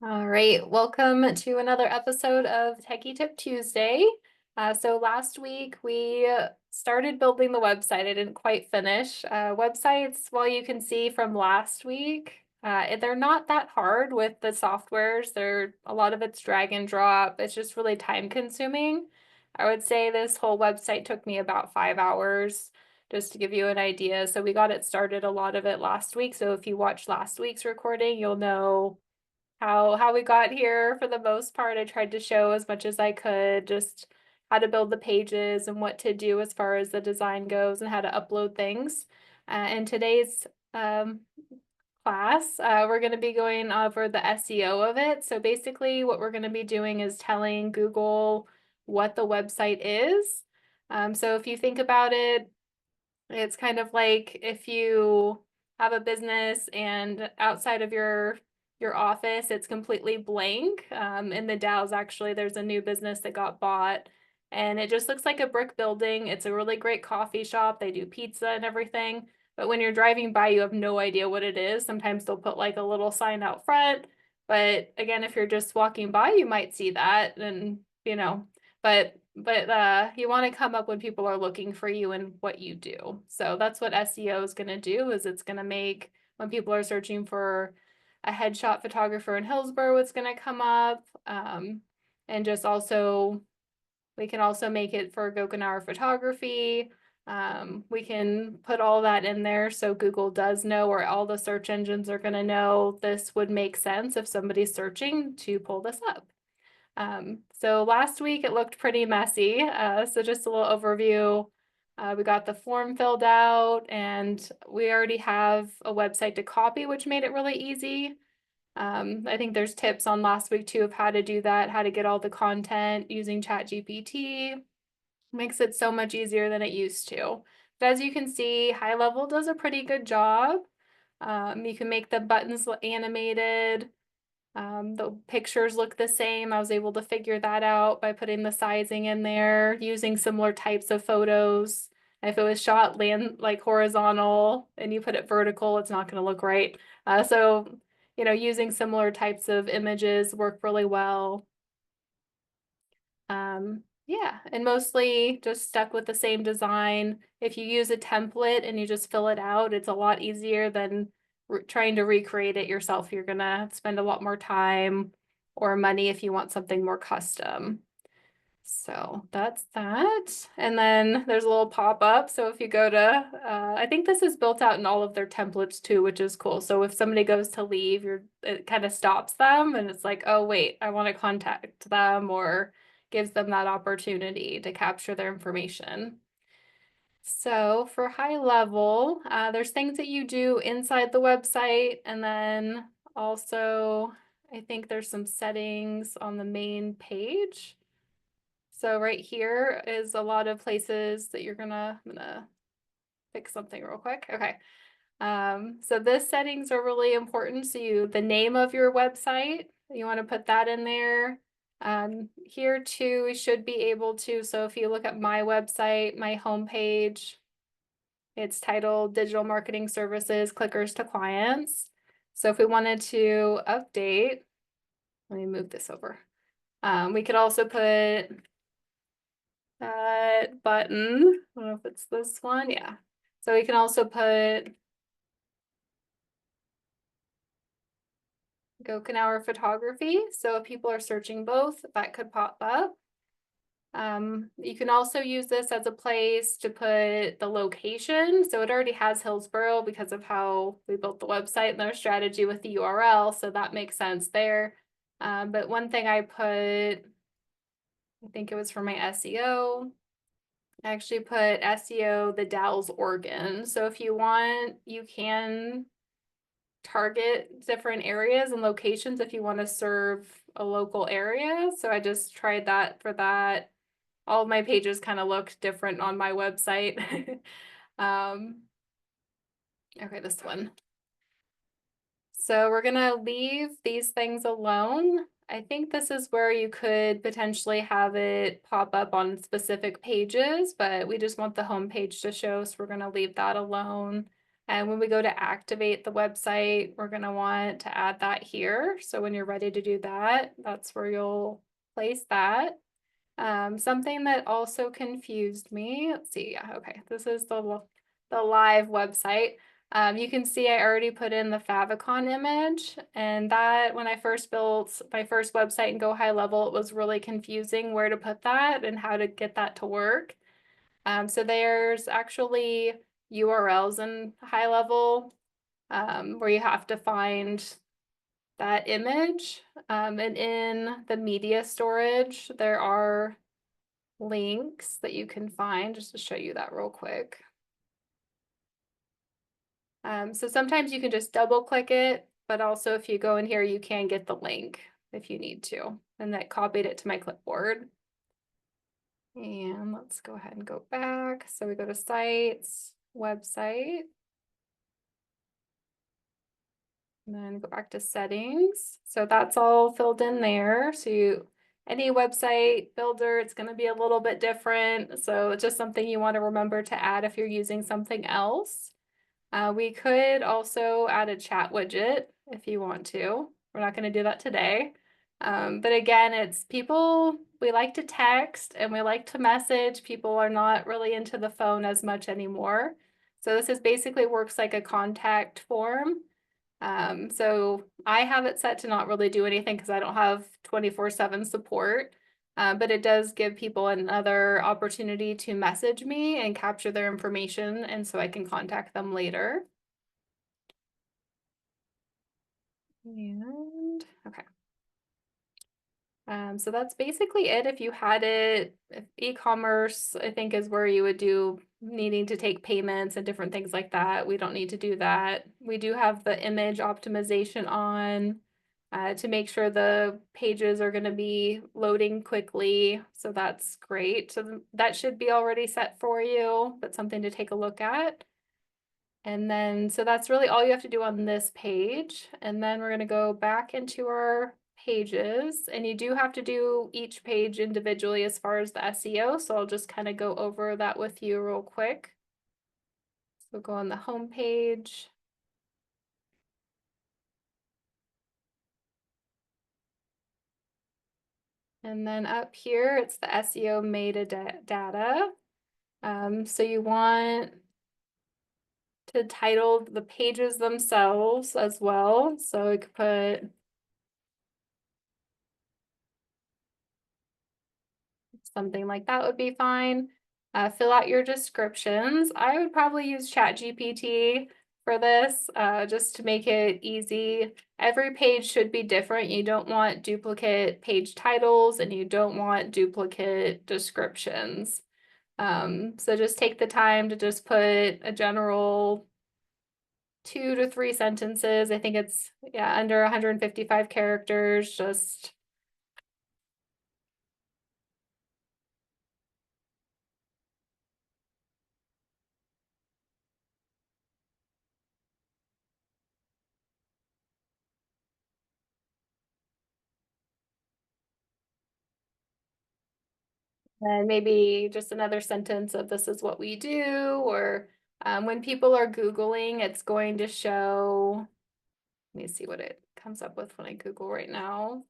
All right, welcome to another episode of Techie Tip Tuesday. So last week we started building the website. I didn't quite finish. Websites, well, you can see from last week, they're not that hard with the softwares. A lot of it's drag and drop. It's just really time consuming. I would say this whole website took me about 5 hours, just to give you an idea. So we got it started, a lot of it last week. So if you watched last week's recording, you'll know how we got here. For the most part, I tried to show as much as I could, just how to build the pages and what to do as far as the design goes and how to upload things. In today's class, we're going to be going over the SEO of it. So basically what we're going to be doing is telling Google what the website is. So if you think about it, it's kind of like if you have a business and outside of your office, it's completely blank. In the Dalles, actually, there's a new business that got bought, and it just looks like a brick building. It's a really great coffee shop. They do pizza and everything. But when you're driving by, you have no idea what it is. Sometimes they'll put like a little sign out front. But again, if you're just walking by, you might see that, and but you want to come up when people are looking for you and what you do. So that's what SEO is going to do, is it's going to make, when people are searching for a headshot photographer in Hillsborough, it's going to come up. And just also, we can also make it for Gokenauer photography. We can put all that in there so Google does know, or all the search engines are going to know this would make sense if somebody's searching to pull this up. So last week it looked pretty messy. So just a little overview. We got the form filled out, and we already have a website to copy, which made it really easy. I think there's tips on last week too of how to do that, how to get all the content using ChatGPT. Makes it so much easier than it used to. But as you can see, High Level does a pretty good job. You can make the buttons animated. The pictures look the same. I was able to figure that out by putting the sizing in there, using similar types of photos. If it was shot like horizontal and you put it vertical, it's not going to look right. So, using similar types of images work really well. Yeah, and mostly just stuck with the same design. If you use a template and you just fill it out, it's a lot easier than trying to recreate it yourself. You're gonna spend a lot more time or money if you want something more custom. So that's that. And then there's a little pop-up. So if you go to, I think this is built out in all of their templates too, which is cool. So if somebody goes to leave, it kind of stops them and it's like, oh wait, I want to contact them, or gives them that opportunity to capture their information. So for High Level, there's things that you do inside the website, and then also I think there's some settings on the main page. So right here is a lot of places that I'm gonna fix something real quick. Okay. So this settings are really important. So the name of your website, you want to put that in there. Here too, we should be able to, so if you look at my website, my homepage, it's titled Digital Marketing Services, Clickers to Clients. So if we wanted to update, let me move this over. We could also put that button. I don't know if it's this one. Yeah. So we can also put Gokenauer photography. So if people are searching both, that could pop up. You can also use this as a place to put the location. So it already has Hillsborough because of how we built the website and their strategy with the URL. So that makes sense there. But one thing I put, I think it was for my SEO, I actually put SEO the Dalles, Oregon. So if you want, you can target different areas and locations if you want to serve a local area. So I just tried that for that. All of my pages kind of look different on my website. Okay, this one. So we're gonna leave these things alone. I think this is where you could potentially have it pop up on specific pages, but we just want the home page to show, so we're gonna leave that alone. And when we go to activate the website, we're going to want to add that here. So when you're ready to do that, that's where you'll place that. Something that also confused me, let's see, yeah, okay, this is the live website. You can see I already put in the Favicon image, and that when I first built my first website in Go High Level, it was really confusing where to put that and how to get that to work. So there's actually URLs in High Level where you have to find that image. And in the media storage, there are links that you can find, just to show you that real quick. So sometimes you can just double click it, but also if you go in here, you can get the link if you need to. And that copied it to my clipboard. And let's go ahead and go back. So we go to sites, website, and then go back to settings. So that's all filled in there. So any website builder, it's going to be a little bit different. So it's just something you want to remember to add if you're using something else. We could also add a chat widget if you want to. We're not going to do that today. But again, it's people, we like to text and we like to message. People are not really into the phone as much anymore. So this is basically works like a contact form. So I have it set to not really do anything because I don't have 24/7 support. But it does give people another opportunity to message me and capture their information, and so I can contact them later. And okay. So that's basically it. If you had it, e-commerce, I think is where you would do needing to take payments and different things like that. We don't need to do that. We do have the image optimization on to make sure the pages are going to be loading quickly. So that's great. So that should be already set for you, but something to take a look at. And then, so that's really all you have to do on this page. And then we're going to go back into our pages, and you do have to do each page individually as far as the SEO. So I'll just kind of go over that with you real quick. So go on the home page. And then up here, it's the SEO metadata. So you want to title the pages themselves as well. So we could put something like that would be fine. Fill out your descriptions. I would probably use ChatGPT for this, just to make it easy. Every page should be different. You don't want duplicate page titles and you don't want duplicate descriptions. So just take the time to just put a general 2 to 3 sentences. I think it's, yeah, under 155 characters, just and maybe just another sentence of this is what we do, or when people are Googling, it's going to show, let me see what it comes up with when I Google right now.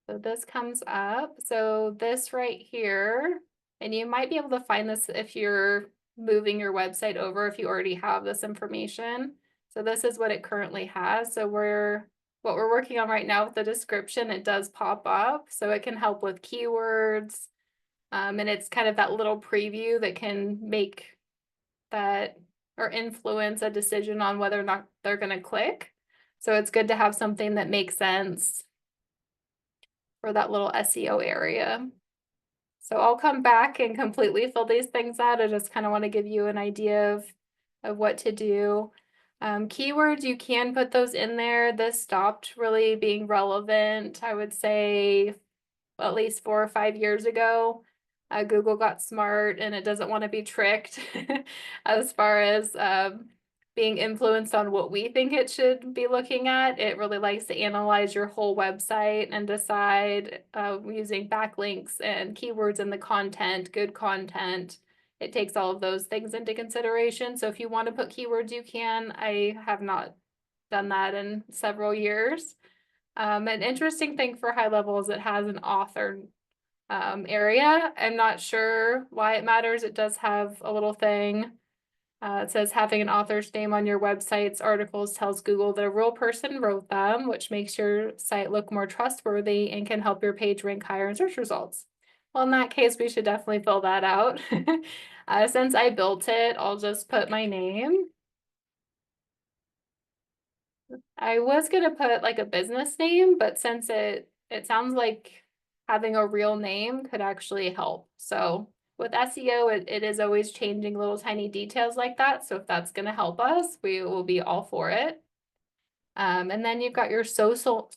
So this comes up. So this right here, and you might be able to find this if you're moving your website over, if you already have this information. So this is what it currently has. So what we're working on right now with the description, it does pop up. So it can help with keywords. And it's kind of that little preview that can make that or influence a decision on whether or not they're going to click. So it's good to have something that makes sense for that little SEO area. So I'll come back and completely fill these things out. I just kind of want to give you an idea of what to do. Keywords, you can put those in there. This stopped really being relevant, I would say, at least 4 or 5 years ago. Google got smart and it doesn't want to be tricked as far as being influenced on what we think it should be looking at. It really likes to analyze your whole website and decide using backlinks and keywords in the content, good content. It takes all of those things into consideration. So if you want to put keywords, you can. I have not done that in several years. An interesting thing for high level is it has an author area. I'm not sure why it matters. It does have a little thing. It says having an author's name on your website's articles tells Google that a real person wrote them, which makes your site look more trustworthy and can help your page rank higher in search results. Well, in that case, we should definitely fill that out. Since I built it, I'll just put my name. I was gonna put like a business name, but since it sounds like having a real name could actually help. So with SEO, it is always changing little tiny details like that. So if that's gonna help us, we will be all for it. And then you've got your social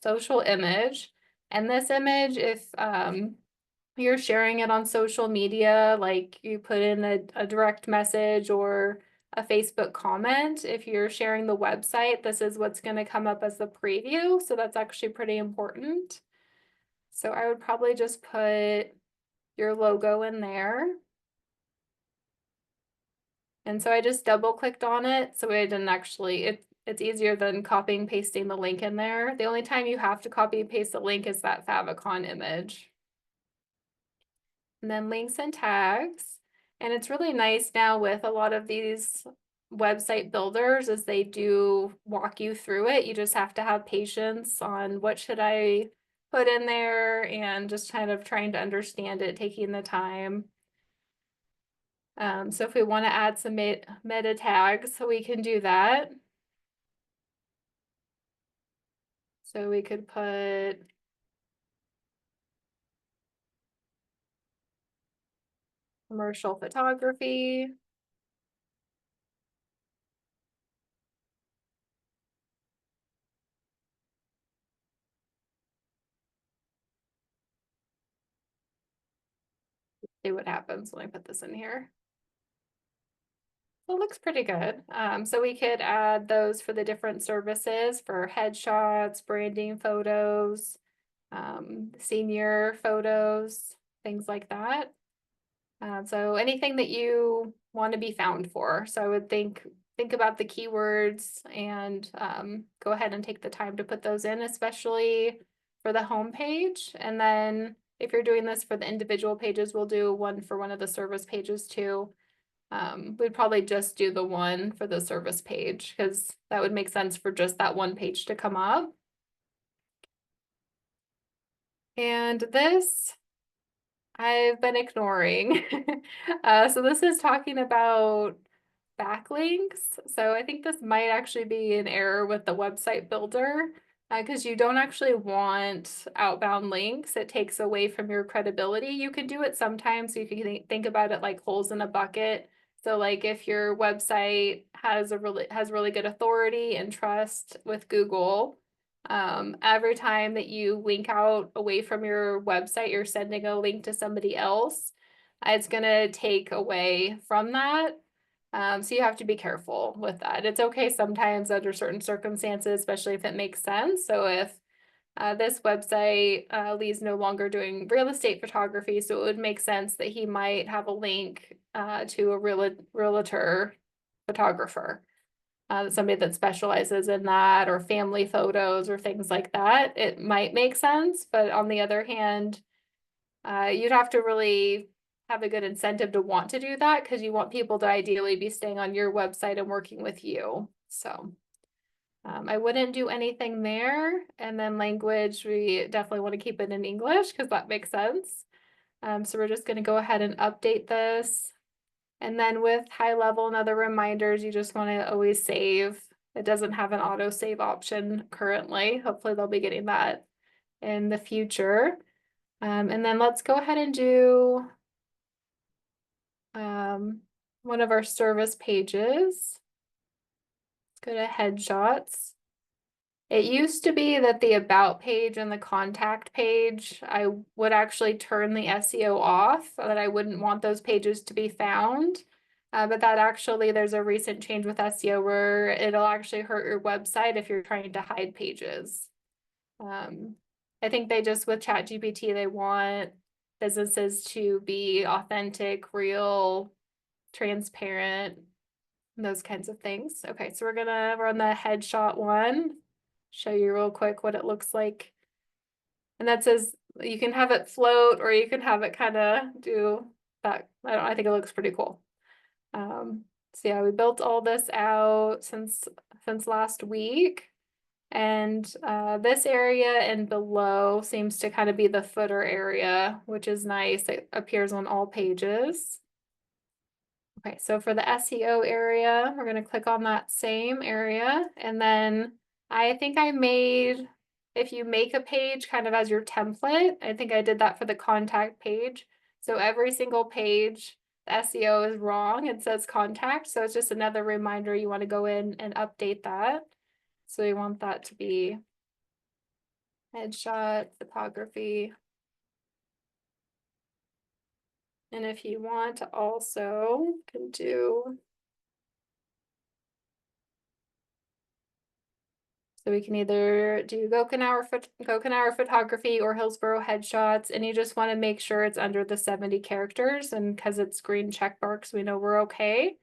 image. And this image, if you're sharing it on social media, like you put in a direct message or a Facebook comment, if you're sharing the website, this is what's going to come up as the preview. So that's actually pretty important. So I would probably just put your logo in there. And so I just double clicked on it. So I didn't actually, it's easier than copying and pasting the link in there. The only time you have to copy and paste the link is that Favicon image. And then links and tags. And it's really nice now with a lot of these website builders as they do walk you through it. You just have to have patience on what should I put in there and just kind of trying to understand it, taking the time. So if we want to add some meta tags, so we can do that. So we could put commercial photography. See what happens when I put this in here. It looks pretty good. So we could add those for the different services for headshots, branding photos, senior photos, things like that. So anything that you want to be found for. So I would think about the keywords and go ahead and take the time to put those in, especially for the home page. And then if you're doing this for the individual pages, we'll do one for one of the service pages too. We'd probably just do the one for the service page because that would make sense for just that one page to come up. And this I've been ignoring. So this is talking about backlinks. So I think this might actually be an error with the website builder because you don't actually want outbound links. It takes away from your credibility. You can do it sometimes. So you can think about it like holes in a bucket. So like if your website has really good authority and trust with Google, every time that you link out away from your website, you're sending a link to somebody else. It's gonna take away from that. So you have to be careful with that. It's okay sometimes under certain circumstances, especially if it makes sense. So if this website, Lee's no longer doing real estate photography, so it would make sense that he might have a link to a realtor photographer, somebody that specializes in that, or family photos or things like that. It might make sense, but on the other hand, you'd have to really have a good incentive to want to do that because you want people to ideally be staying on your website and working with you. So I wouldn't do anything there. And then language, we definitely want to keep it in English because that makes sense. So we're just going to go ahead and update this. And then with high level and other reminders, you just want to always save. It doesn't have an auto save option currently. Hopefully they'll be getting that in the future. And then let's go ahead and do one of our service pages. Let's go to headshots. It used to be that the about page and the contact page, I would actually turn the SEO off, so that I wouldn't want those pages to be found. But that actually, there's a recent change with SEO where it'll actually hurt your website if you're trying to hide pages. I think they just, with ChatGPT, they want businesses to be authentic, real, transparent, those kinds of things. Okay, so we're gonna run the headshot one, show you real quick what it looks like. And that says you can have it float or you can have it kind of do that. I think it looks pretty cool. So yeah, we built all this out since last week. And this area and below seems to kind of be the footer area, which is nice. It appears on all pages. Okay, so for the SEO area, we're going to click on that same area. And then I think I made, if you make a page kind of as your template, I think I did that for the contact page. So every single page, the SEO is wrong. It says contact. So it's just another reminder you want to go in and update that. So we want that to be headshot, photography. And if you want to also can do, so we can either do Gokinawa photography or Hillsborough headshots, and you just want to make sure it's under the 70 characters, and because it's green check marks, we know we're okay.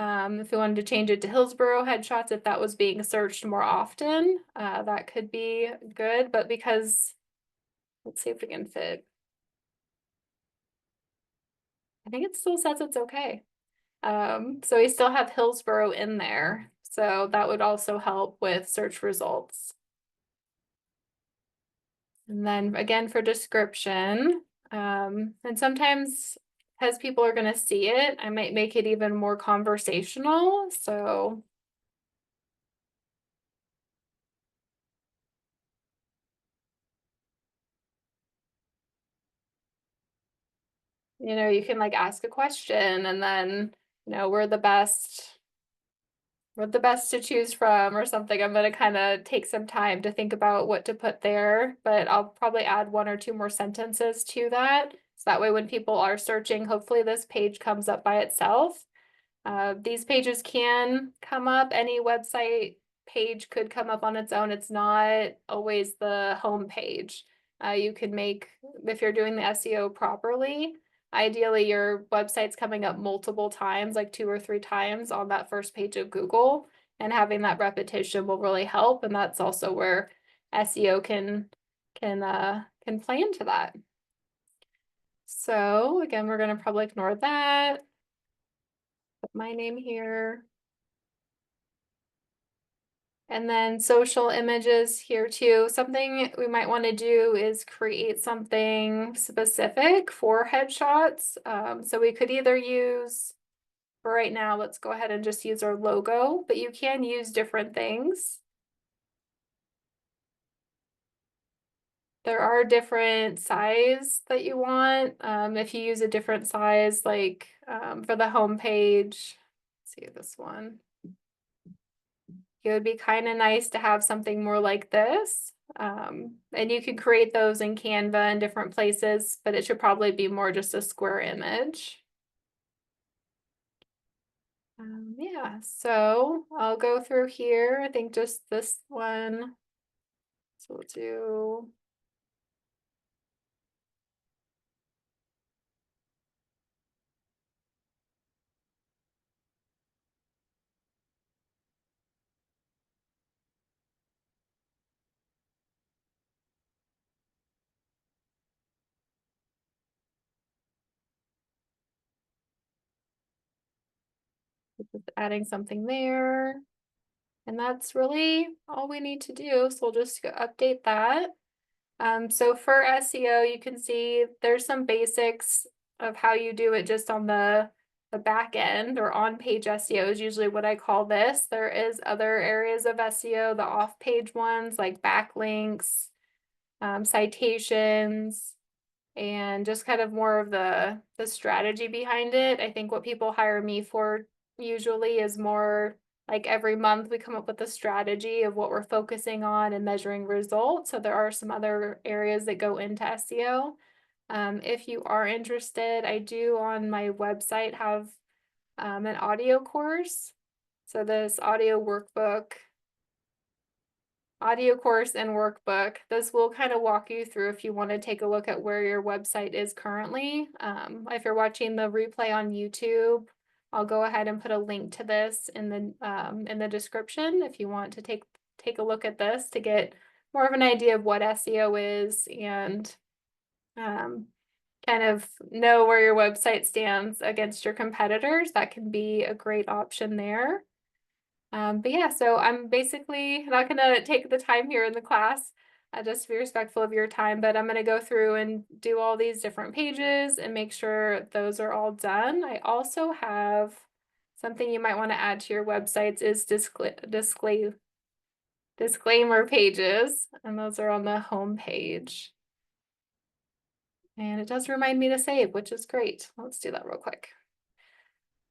If we wanted to change it to Hillsborough headshots, if that was being searched more often, that could be good, but because, let's see if we can fit. I think it still says it's okay. So we still have Hillsborough in there, so that would also help with search results. And then again for description, and sometimes because people are going to see it, I might make it even more conversational. So you can like ask a question and then, we're the best to choose from or something. I'm going to kind of take some time to think about what to put there, but I'll probably add 1 or 2 more sentences to that. So that way when people are searching, hopefully this page comes up by itself. These pages can come up. Any website page could come up on its own. It's not always the home page. You could make, if you're doing the SEO properly, ideally your website's coming up multiple times, like 2 or 3 times on that first page of Google, and having that repetition will really help. And that's also where SEO can play into that. So again, we're going to probably ignore that. Put my name here. And then social images here too. Something we might want to do is create something specific for headshots. So we could either use, for right now, let's go ahead and just use our logo, but you can use different things. There are different size that you want. If you use a different size, like for the home page, let's see this one. It would be kind of nice to have something more like this. And you can create those in Canva in different places, but it should probably be more just a square image. Yeah, so I'll go through here. I think just this one. So we'll do. Just adding something there. And that's really all we need to do. So we'll just update that. So for SEO, you can see there's some basics of how you do it just on the back end, or on-page SEO is usually what I call this. There is other areas of SEO, the off-page ones like backlinks, citations, and just kind of more of the strategy behind it. I think what people hire me for usually is more like every month we come up with a strategy of what we're focusing on and measuring results. So there are some other areas that go into SEO. If you are interested, I do on my website have an audio course. So this audio course and workbook, this will kind of walk you through if you want to take a look at where your website is currently. If you're watching the replay on YouTube, I'll go ahead and put a link to this in the description if you want to take a look at this to get more of an idea of what SEO is and kind of know where your website stands against your competitors. That can be a great option there. But yeah, so I'm basically not going to take the time here in the class, just to be respectful of your time, but I'm going to go through and do all these different pages and make sure those are all done. I also have something you might want to add to your websites is disclaimer pages, and those are on the home page. And it does remind me to save, which is great. Let's do that real quick.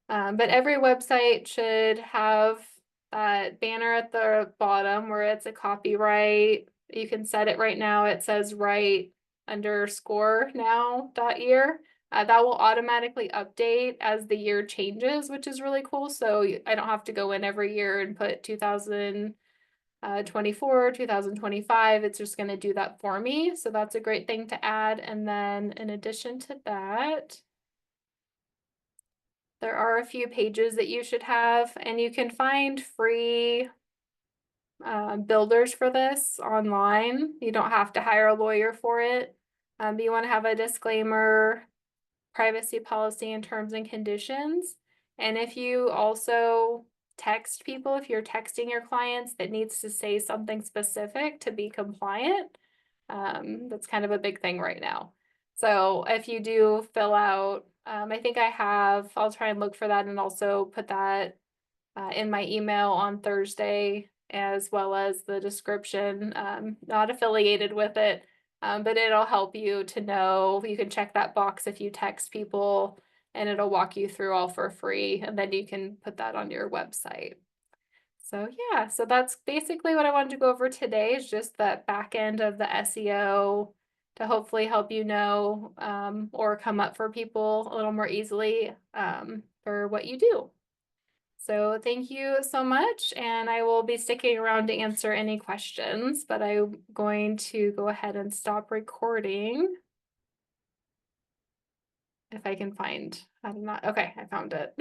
But every website should have that banner at the bottom where it's a copyright. You can set it right now. It says right underscore now dot year. That will automatically update as the year changes, which is really cool. So I don't have to go in every year and put 2024, 2025. It's just going to do that for me. So that's a great thing to add. And then in addition to that, there are a few pages that you should have, and you can find free builders for this online. You don't have to hire a lawyer for it. But you want to have a disclaimer, privacy policy, and terms and conditions. And if you also text people, if you're texting your clients, that needs to say something specific to be compliant. That's kind of a big thing right now. So if you do fill out, I think I'll try and look for that and also put that in my email on Thursday, as well as the description, not affiliated with it, but it'll help you to know. You can check that box if you text people and it'll walk you through all for free, and then you can put that on your website. So yeah, so that's basically what I wanted to go over today, is just the back end of the SEO to hopefully help you know or come up for people a little more easily for what you do. So thank you so much, and I will be sticking around to answer any questions, but I'm going to go ahead and stop recording. If I can find, I don't know. Okay, I found it.